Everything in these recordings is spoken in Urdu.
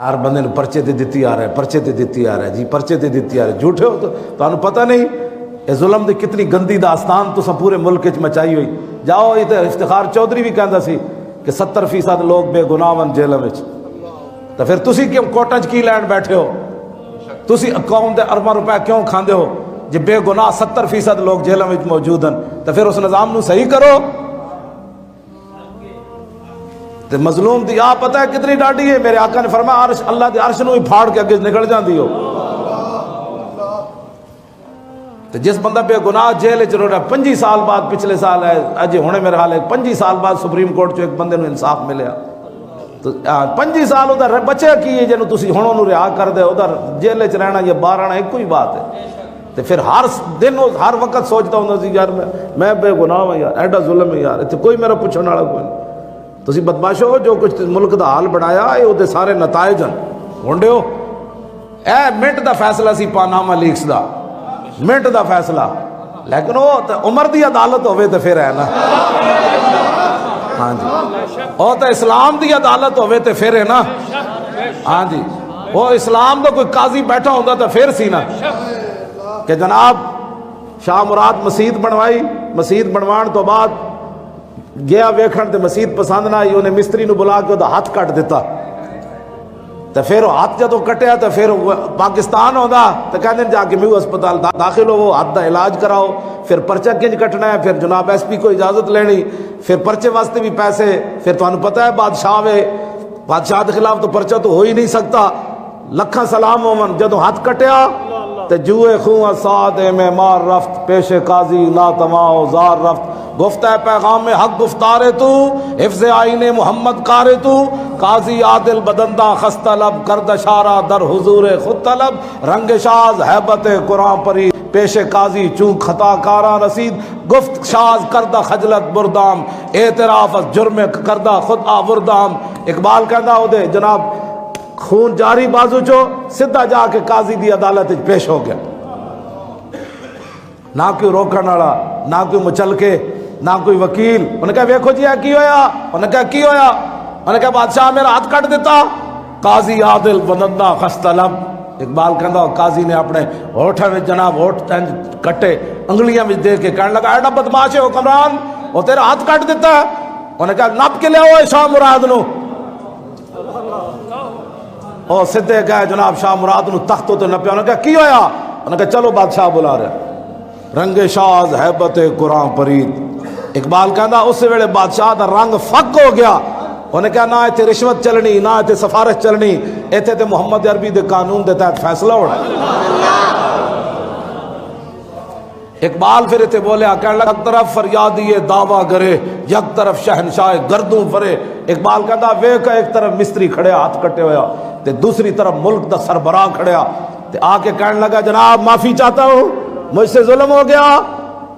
ہر بندے نے پرچے تے دتی آ رہا ہے، پرچے تے دتی آ رہا ہے جی، پرچے تے دتی آ رہا ہے۔ جھوٹے ہو تو تانوں پتہ نہیں یہ ظلم دی کتنی گندی داستان تساں پورے ملک وچ مچائی ہوئی۔ جاؤ یہ تے افتخار چودھری بھی کہندا سی کہ 70% لوگ بے گناہ ون جیلاں وچ، تو پھر تسی کیوں کوٹاں وچ کی لین بیٹھے ہو؟ تسی قوم دے ارباں روپے کیوں کھاندے ہو جے بے گناہ 70% لوگ جیلاں وچ موجود ہیں؟ تو پھر اس نظام نو صحیح کرو۔ تے مظلوم دی آپ پتہ ہے کتنی ڈاڈی ہے؟ میرے آقا نے فرمایا عرش اللہ دے عرش نو ہی پھاڑ کے اگے نکل جاندی ہو۔ تے جس بندہ بے گناہ جیل وچ رہا 25 سال بعد، پچھلے سال ہے اج ہونے میرے حال ہے 25 سال بعد سپریم کورٹ چ ایک بندے نو انصاف ملیا، تو 25 سال ادھر بچے کی ہے جنوں تسی ہن اونوں رہا کر دے، ادھر جیل وچ رہنا یا باہر آنا ایک ہی بات ہے۔ تے پھر ہر دن ہر وقت سوچتا ہوندا سی یار میں بے گناہ ہوں یار، ایڈا ظلم ہے یار، اتنے کوئی میرا پوچھنے والا کوئی نہیں۔ تسی بدماشو جو کچھ ملک دا حال بنایا اے او دے سارے نتائج ہیں ہونڈے ہو۔ اے منٹ دا فیصلہ سی پاناما لیکس دا، منٹ دا فیصلہ، لیکن وہ عمر دی عدالت ہوئے تو پھر ہے نا، ہاں جی، وہ تو اسلام دی عدالت ہوئے تو پھر ہے نا، ہاں جی، وہ اسلام دا کوئی قاضی بیٹھا ہوتا تو پھر سی نا کہ جناب شاہ مراد مسجد بنوائی، مسجد بنوان تو بعد گیا ویکھن تے مسجد پسند نہ آئی، انہیں مستری نو بلا کے ہاتھ کٹ دیتا، تو پھر ہاتھ جدو کٹیا تو پھر پاکستان ہوتا تو کہتے ہیں جا کے میو اسپتال داخل ہو، وہ ہاتھ دا علاج کراؤ، پھر پرچہ کنج کٹنا ہے، پھر جناب ایس پی کو اجازت لینی، پھر پرچے واسطے بھی پیسے، پھر تو انہوں پتہ ہے بادشاہ وے، بادشاہ کے خلاف تو پرچہ تو ہو ہی نہیں سکتا، لکھاں سلام ہومن، جدو ہاتھ کٹیا تو جوئے خون سعد میں مار رفت، پیش قاضی لا تماؤ زار رفت، گفتہ پیغام حق گفتارے تو، حفظ آئین محمد کارے تو، قاضی عادل بدندہ خستہ لب، کرد اشارہ در حضور خود طلب، رنگ شاز حیبت قرآن پری، پیش قاضی چون خطا کارا رسید، گفت شاز کردہ خجلت بردام، اعتراف از جرم کردہ خود آوردام۔ اقبال کہندا ہو دے جناب خون جاری بازو چو سدھا جا کے قاضی دی عدالت پیش ہو گیا، نہ کوئی روکن والا، نہ کوئی مچلکے، نہ کوئی وکیل۔ انہیں کہا ویکھو جی کی ہویا؟ انہیں کہا کی ہویا؟ انہیں کہا بادشاہ میرا ہاتھ کٹ دیتا، قاضی عادل بدندہ خستہ لب۔ اقبال کہندا قاضی نے اپنے ہوٹھاں میں جناب ہوٹھ کٹے انگلیاں میں دے کے کہنے لگا ایڈا بدماش ہے حکمران، وہ تیرا ہاتھ کٹ دیتا ہے۔ انہیں کہا نپ کے لے آؤ شاہ مراد نو، اور سدھے گئے جناب شاہ مراد نو تختوں تے نپیا۔ انہیں کہا کی ہویا؟ انہیں کہا چلو بادشاہ بلا رہے، رنگ شاز حیبت قرآن پرید۔ اقبال کہندا اس ویلے بادشاہ دا رنگ فک ہو گیا، انہیں کہا نہ ایتھے رشوت چلنی، نہ ایتھے سفارش چلنی، ایتھے تے محمد عربی دے قانون دے تحت فیصلہ ہونا۔ اقبال پھر ایتھے بولیا کہنے لگا ایک طرف فریادی دعویٰ گرے، یک طرف شہنشاہ گردوں فرے۔ اقبال کہندا ویکھ ایک طرف مستری کھڑیا ہاتھ کٹے ہویا تے دوسری طرف ملک دا سربراہ کھڑیا، تے آ کے کہنے لگا جناب معافی چاہتا ہوں، مجھ سے ظلم ہو گیا۔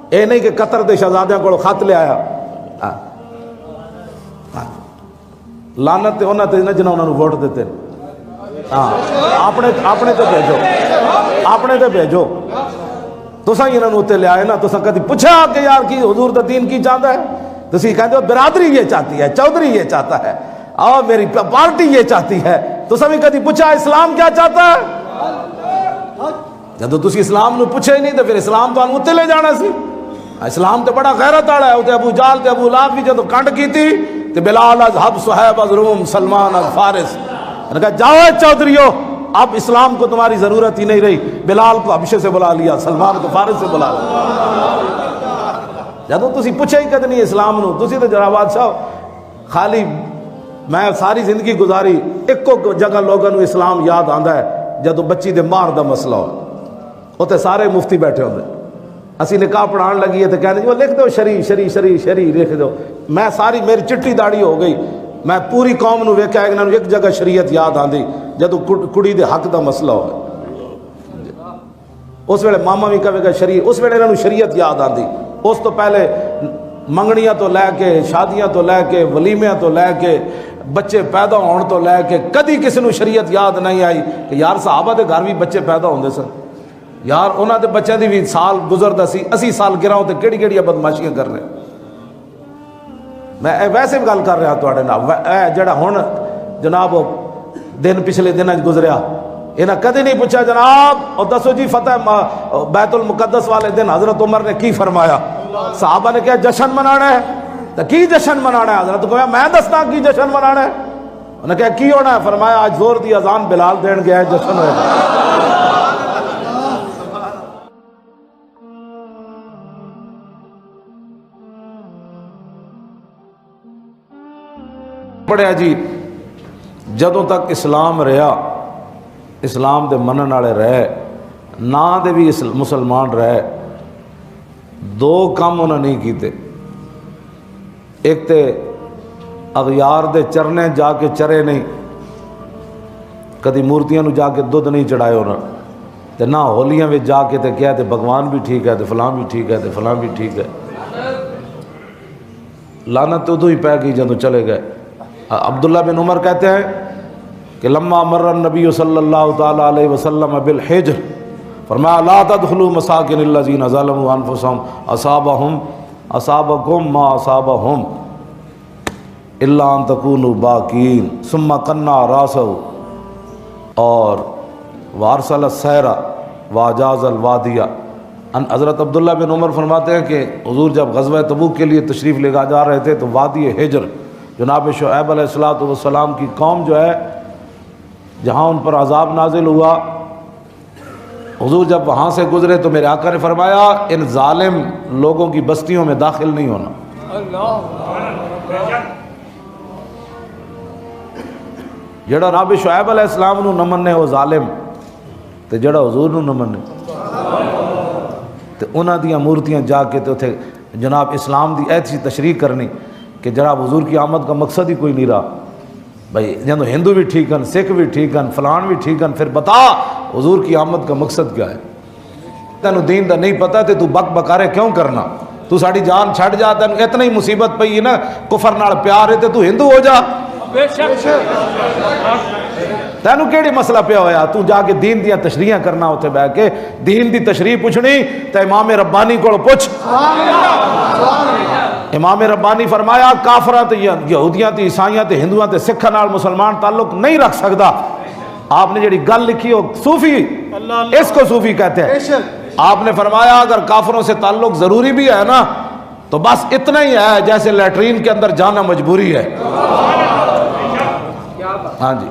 اے نہیں کہ قطر دے شہزادیاں کو خط لے آیا، لعنت تے انہاں تے جنہاں انہاں نو ووٹ دیتے، ہاں اپنے تے بھیجو، اپنے تے بھیجو۔ تساں انہاں نو تے لے آئے نا، تساں کدی پوچھا کہ یار کی حضور دا دین کی چاہتا ہے؟ تسی کہندے ہو برادری یہ چاہتی ہے، چودھری یہ چاہتا ہے، اور میری پارٹی یہ چاہتی ہے، تساں بھی کدی پوچھا اسلام کیا چاہتا ہے؟ جدو تسی اسلام نو پوچھے ہی نہیں تو پھر اسلام تو انہوں تے لے جانا سی۔ اسلام تے بڑا غیرت والا ہے، ابو جال تے ابو لہب بھی جدو کنڈ کی تھی تے بلال از حب صہیب از روم سلمان از فارس، انہوں نے کہا جاؤ چودھریو اب اسلام کو تمہاری ضرورت ہی نہیں رہی، بلال کو حبشے سے بلا لیا، سلمان کو فارس سے بلا لیا۔ جدو تسی پوچھے ہی کد نہیں اسلام نو، تسی تو جناب بادشاہ خالی میں ساری زندگی گزاری ایک جگہ لوگوں نو اسلام یاد آندا ہے جدو بچی دے مار دا مسئلہ ہو، اتنے سارے مفتی بیٹھے ہوندے، اسی نکاح پڑھان لگی ہے تو کہنے جی وہ لکھ دو شری شری شری شری لکھ دو۔ میں ساری میری چٹی داڑھی ہو گئی، میں پوری قوم نو ویکھیا ایک جگہ شریعت یاد آندی جدو کڑی دے حق دا مسئلہ ہو، اس ویلے ماما بھی کہے گا شریعت، اس ویلے انہوں شریعت یاد آندی۔ اس تو پہلے منگنیاں تو لے کے، شادیاں تو لے کے، ولیمیاں تو لے کے، بچے پیدا ہون تو لے کے کدی کسی نو شریعت یاد نہیں آئی کہ یار صحابہ دے گھر بھی بچے پیدا ہوندے سن، یار انہاں دے بچوں دی بھی سال گزردا سی، 80 سال گراؤں تے کیڑی کیڑی بدماشیاں کر رہے۔ میں ویسے بھی گل کر رہا تواڈے نال، جڑا ہن جناب دن پچھلے دن گزریا، انہیں کدی نہیں پوچھا جناب اور دسو جی فتح بیت المقدس والے دن حضرت عمر نے کی فرمایا؟ صحابہ نے کہا جشن منانا ہے، تو کی جشن منانا ہے؟ حضرت کو کہا میں دستا کی جشن منانا ہے؟ انہوں نے کہا کی ہونا ہے؟ فرمایا آج زور دی اذان بلال دین گیا ہے، جشن ہوئے۔ بڑے عجیب، جدوں تک اسلام رہا، اسلام دے منن والے رہے، نا دے بھی مسلمان رہے، دو کام انہوں نے نہیں کیتے۔ ایک تے اغیار دے چرنے جا کے چرے نہیں، کدی مورتیاں نو جا کے دودھ نہیں چڑھائے انہوں نے، نہ ہولیاں میں جا کے تے کیا تے بھگوان بھی ٹھیک ہے تے فلاں بھی ٹھیک ہے تے فلاں بھی ٹھیک ہے۔ لعنت ادو ہی پہ گئی جدوں چلے گئے۔ عبداللہ بن عمر کہتے ہیں کہ لما مر النبی صلی اللہ تعالی علیہ وسلم بالحجر، فرمایا لا تدخلوا مساکن الذین ظلموا انفسهم اصابکم ما اصابهم الا ان تکونوا باکین ثم قنع راسہ اور وارسل السیر واجاز الوادیہ۔ حضرت عبداللہ بن عمر فرماتے ہیں کہ حضور جب غزوہ تبوک کے لیے تشریف لے جا رہے تھے تو وادی حجر، جناب شعیب علیہ السلام کی قوم جو ہے جہاں ان پر عذاب نازل ہوا، حضور جب وہاں سے گزرے تو میرے آقا نے فرمایا ان ظالم لوگوں کی بستیوں میں داخل نہیں ہونا۔ جڑا رب شعیب علیہ السلام نو نہ مننے وہ ظالم، تے جڑا حضور نو نہ مننے تے انہاں دیاں مورتیاں جا کے تے اتھے جناب اسلام دی ایسی تشریح کرنی کہ جناب حضور کی آمد کا مقصد ہی کوئی نہیں رہا۔ بھائی جب ہندو بھی ٹھیک ہیں، سکھ بھی ٹھیک ہیں، فلان بھی ٹھیک ہیں، پھر بتا حضور کی آمد کا مقصد کیا ہے؟ تینوں دین دا نہیں پتہ تے تو بک بکارے کیوں کرنا؟ تو ساڑی جان چھڑ جا، تینوں اتنا ہی مصیبت پئی ہے نا، کفر نال پیار ہے تے تو ہندو ہو جا۔ تینوں کیڑی مسئلہ پیا ہویا؟ تو جا کے دین دیاں تشریحاں کرنا ہوتے بہ کے، دین دی تشریح پوچھنی تے امام ربانی کو پوچھ۔ امام ربانی فرمایا کافراں تے یہودیاں تے عیسائیاں تے ہندوؤں تے سکھاں نال مسلمان تعلق نہیں رکھ سکتا۔ آپ نے جڑی گل لکھی ہو صوفی، اس کو صوفی کہتے ہیں۔ آپ نے فرمایا اگر کافروں سے تعلق ضروری بھی ہے نا تو بس اتنا ہی ہے جیسے لیٹرین کے اندر جانا مجبوری ہے۔ ہاں جی،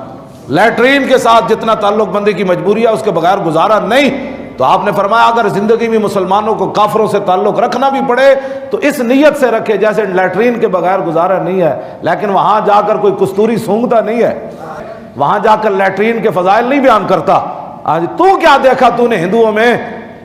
لیٹرین کے ساتھ جتنا تعلق بندی کی مجبوری ہے اس کے بغیر گزارا نہیں۔ تو آپ نے فرمایا اگر زندگی میں مسلمانوں کو کافروں سے تعلق رکھنا بھی پڑے تو اس نیت سے رکھے جیسے لیٹرین کے بغیر گزارا نہیں ہے، لیکن وہاں جا کر کوئی کستوری سونگتا نہیں ہے، وہاں جا کر لیٹرین کے فضائل نہیں بیان کرتا۔ آج تو کیا دیکھا تو نے ہندوؤں میں،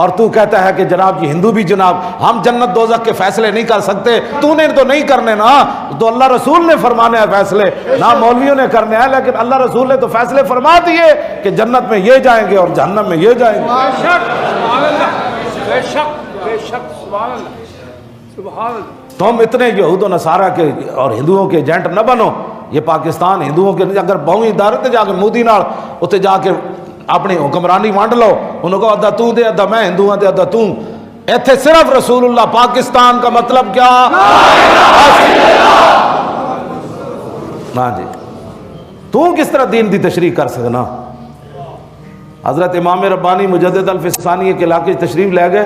اور تو کہتا ہے کہ جناب یہ ہندو بھی جناب ہم جنت دوزخ کے فیصلے نہیں کر سکتے۔ تو نے تو نہیں کرنے نا، تو اللہ رسول نے فرمانے ہیں فیصلے، نہ مولویوں نے کرنے ہیں، لیکن اللہ رسول نے تو فیصلے فرما دیے کہ جنت میں یہ جائیں گے اور جہنم میں یہ جائیں گے۔ بے شک بے شک سبحان اللہ سبحان اللہ۔ تم اتنے یہود و نصارہ کے اور ہندوؤں کے ایجنٹ نہ بنو۔ یہ پاکستان ہندوؤں کے اگر بہویں ادارے جا کے مودی نال اتنے جا کے اپنی حکمرانی وانڈ لو، انہوں کو ادھا تو دے ادھا میں ہندو ہاں تے ادھا تو۔ ایتھے صرف رسول اللہ، پاکستان کا مطلب کیا؟ ہاں جی، تو کس طرح دین دی تشریح کر سکنا؟ حضرت امام ربانی مجدد الفسانی کے علاقے تشریف لے گئے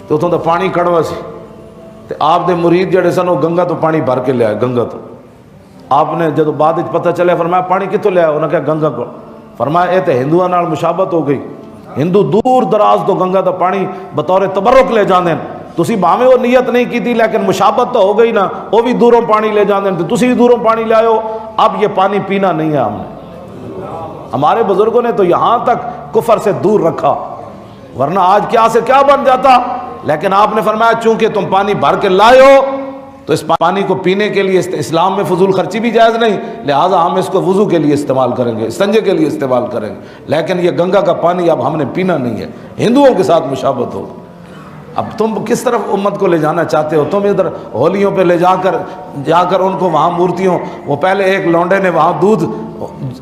تو اتوں دا پانی کڑوا سی، تے آپ دے مرید جڑے سن وہ گنگا تو پانی بھر کے لے آئے، گنگا تو۔ آپ نے جب بعد پتہ چلے فرمایا پانی کتوں لے آئے؟ انہوں نے کہا گنگا کو۔ فرمایا اے تے ہندوؤں نال مشابت ہو گئی، ہندو دور دراز تو گنگا دا پانی بطور تبرک لے جاندے ہیں، تسی بھاویں وہ نیت نہیں کی تھی لیکن مشابت تو ہو گئی نا، وہ بھی دوروں پانی لے جاندے ہیں، تسی بھی دوروں پانی لے آئے ہو۔ اب یہ پانی پینا نہیں ہے ہم نے، ہمارے بزرگوں نے تو یہاں تک کفر سے دور رکھا، ورنہ آج کیا سے کیا بن جاتا۔ لیکن آپ نے فرمایا چونکہ تم پانی بھر کے لائے ہو تو اس پانی کو پینے کے لیے اسلام میں فضول خرچی بھی جائز نہیں، لہٰذا ہم اس کو وضو کے لیے استعمال کریں گے، استنجے کے لیے استعمال کریں گے، لیکن یہ گنگا کا پانی اب ہم نے پینا نہیں ہے۔ ہندوؤں کے ساتھ مشابت ہو۔ اب تم کس طرف امت کو لے جانا چاہتے ہو؟ تم ادھر ہولیوں پہ لے جا کر ان کو وہاں مورتیوں، وہ پہلے ایک لونڈے نے وہاں دودھ،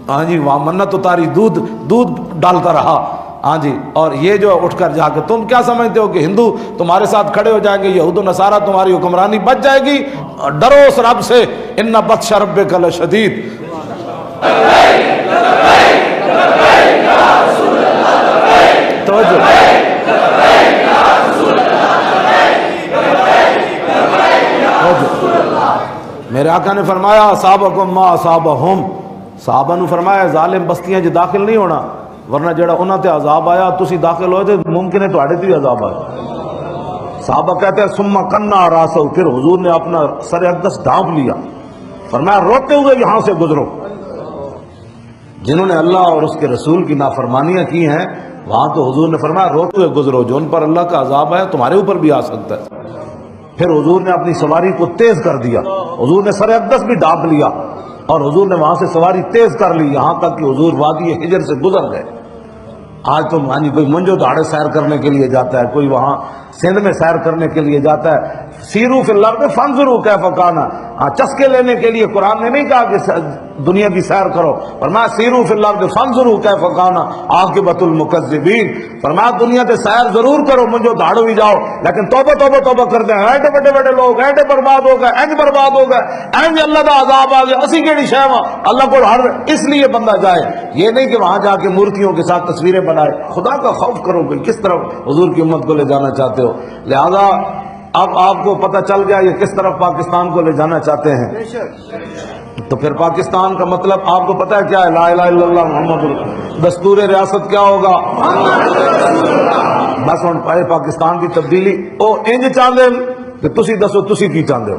ہاں جی وہاں منت اتاری، دودھ ڈالتا رہا، ہاں جی، اور یہ جو اٹھ کر جا کے تم کیا سمجھتے ہو کہ ہندو تمہارے ساتھ کھڑے ہو جائیں گے، یہود و نصارہ تمہاری حکمرانی بچ جائے گی؟ ڈرو اس رب سے، ان بطش ربک لشدید۔ توجہ، میرے آقا نے فرمایا اصابکم ما اصابہم، صحابہ نے فرمایا ظالم بستیاں جو داخل نہیں ہونا، ورنہ جڑا انہاں تے عذاب آیا تسی داخل ہوئے تو ممکن ہے تواڈے تے عذاب آئے۔ صحابہ کہتے ہیں ثم کنا راسو، پھر حضور نے اپنا سر اقدس ڈھانپ لیا، فرمایا روتے ہوئے یہاں سے گزرو۔ جنہوں نے اللہ اور اس کے رسول کی نافرمانیاں کی ہیں وہاں تو حضور نے فرمایا روتے ہوئے گزرو، جو ان پر اللہ کا عذاب ہے تمہارے اوپر بھی آ سکتا ہے۔ پھر حضور نے اپنی سواری کو تیز کر دیا، حضور نے سر اقدس بھی ڈھانپ لیا اور حضور نے وہاں سے سواری تیز کر لی، یہاں تک کہ حضور وادی حجر سے گزر گئے۔ آج تو کوئی منجو دہاڑے سیر کرنے کے لیے جاتا ہے، کوئی وہاں سندھ میں سیر کرنے کے لیے جاتا ہے، سیرو فی الارض فانظروا کیف کان، چسکے لینے کے لیے قرآن نے نہیں کہا کہ دنیا کی سیر کرو، فرمایا سیرو فی الارض فانظروا کیف کان عاقبۃ المکذبین، فرمایا دنیا تے سیر ضرور کرو، منجو دہاڑو بھی جاؤ، لیکن توبہ توبہ توبہ کرتے ہیں، ایڈے بڑے بڑے لوگ ایڈے برباد ہو گئے، اینج برباد ہو گئے، اینج اللہ کا عذاب آ گیا، اسی کیڑی شے وا اللہ کو ہر، اس لیے بندہ جائے، یہ نہیں کہ وہاں جا کے مورتیوں کے ساتھ تصویریں بنائے۔ خدا کا خوف کرو کہ کس طرف حضور کی امت کو لے جانا چاہتے ہو۔ لہذا اب آپ کو پتہ چل گیا یہ کس طرف پاکستان کو لے جانا چاہتے ہیں، تو پھر پاکستان کا مطلب آپ کو پتہ ہے کیا ہے؟ لا الہ الا اللہ محمد رسول۔ دستور ریاست کیا ہوگا؟ بس ہن پائے پاکستان کی تبدیلی او انج چاہتے کہ تسی دسو تسی کی چاہتے ہو؟